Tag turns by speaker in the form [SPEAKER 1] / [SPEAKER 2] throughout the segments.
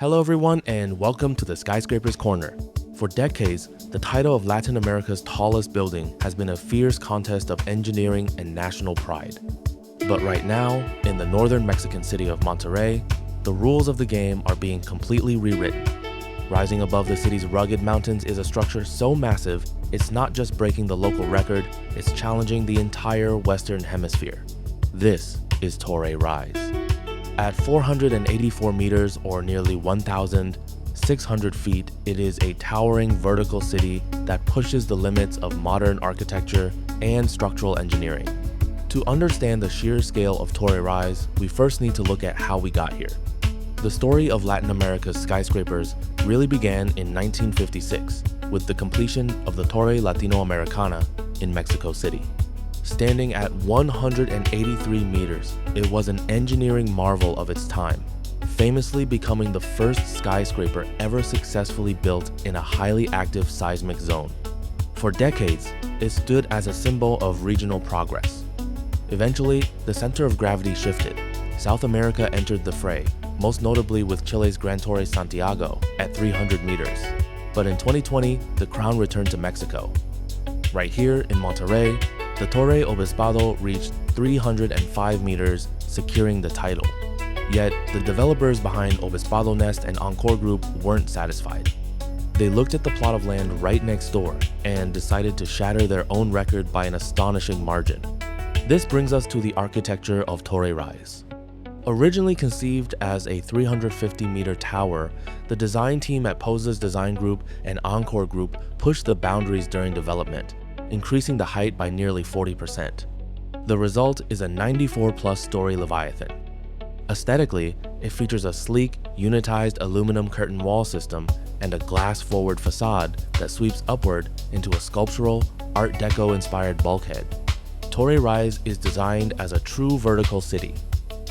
[SPEAKER 1] Hello everyone and welcome to the Skyscrapers Corner. For decades, the title of Latin America's tallest building has been a fierce contest of engineering and national pride. But right now, in the northern Mexican city of Monterrey, the rules of the game are being completely rewritten. Rising above the city's rugged mountains is a structure so massive, it's not just breaking the local record, it's challenging the entire Western Hemisphere. This is Torre Rise. At 484 meters or nearly 1,600 feet, it is a towering vertical city that pushes the limits of modern architecture and structural engineering. To understand the sheer scale of Torre Rise, we first need to look at how we got here. The story of Latin America's skyscrapers really began in 1956 with the completion of the Torre Latinoamericana in Mexico City. Standing at 183 meters, it was an engineering marvel of its time, famously becoming the first skyscraper ever successfully built in a highly active seismic zone. For decades, it stood as a symbol of regional progress. Eventually, the center of gravity shifted. South America entered the fray, most notably with Chile's Gran Torre Santiago at 300 meters. But in 2020, the crown returned to Mexico. Right here in Monterrey, the Torre Obispado reached 305 meters, securing the title. Yet, the developers behind Obispado Nest and Encore Group weren't satisfied. They looked at the plot of land right next door and decided to shatter their own record by an astonishing margin. This brings us to the architecture of Torre Rise. Originally conceived as a 350-meter tower, the design team at Posa's Design Group and Encore Group pushed the boundaries during development, increasing the height by nearly 40%. The result is a 94-plus story Leviathan. Aesthetically, it features a sleek, unitized aluminum curtain wall system and a glass-forward facade that sweeps upward into a sculptural, Art Deco-inspired bulkhead. Torre Rise is designed as a true vertical city.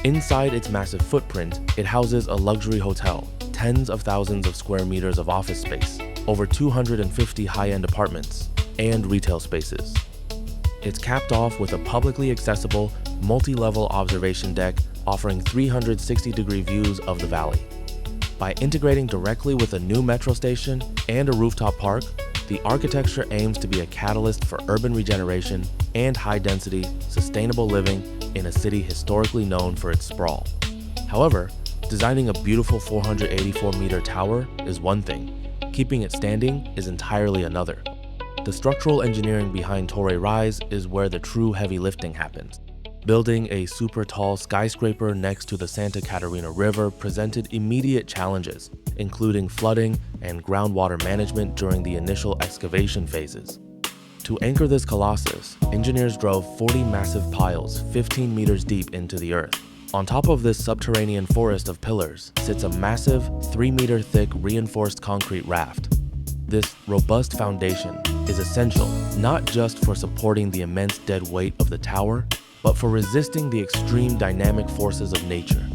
[SPEAKER 1] Inside its massive footprint, it houses a luxury hotel, tens of thousands of square meters of office space, over 250 high-end apartments, and retail spaces. It's capped off with a publicly accessible, multi-level observation deck offering 360-degree views of the valley. By integrating directly with a new metro station and a rooftop park, the architecture aims to be a catalyst for urban regeneration and high-density, sustainable living in a city historically known for its sprawl. However, designing a beautiful 484-meter tower is one thing. Keeping it standing is entirely another. The structural engineering behind Torre Rise is where the true heavy lifting happens. Building a super tall skyscraper next to the Santa Catarina River presented immediate challenges, including flooding and groundwater management during the initial excavation phases. To anchor this colossus, engineers drove 40 massive piles 15 meters deep into the earth. On top of this subterranean forest of pillars sits a massive 3-meter thick reinforced concrete raft. This robust foundation is essential not just for supporting the immense dead weight of the tower, but for resisting the extreme dynamic forces of nature.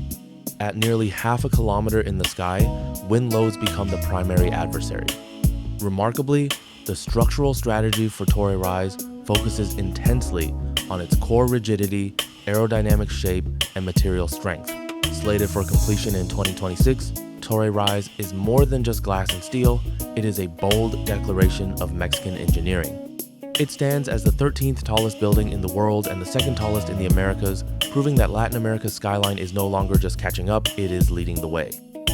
[SPEAKER 1] At nearly half a kilometer in the sky, wind loads become the primary adversary. Remarkably, the structural strategy for Torre Rise focuses intensely on its core rigidity, aerodynamic shape, and material strength. Slated for completion in 2026, Torre Rise is more than just glass and steel, it is a bold declaration of Mexican engineering. It stands as the 13th tallest building in the world and the second tallest in the Americas, proving that Latin America's skyline is no longer just catching up, it is leading the way.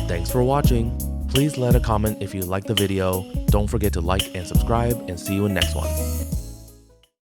[SPEAKER 1] Thanks for watching. Please let a comment if you liked the video. Don't forget to like and subscribe, and see you in the next one.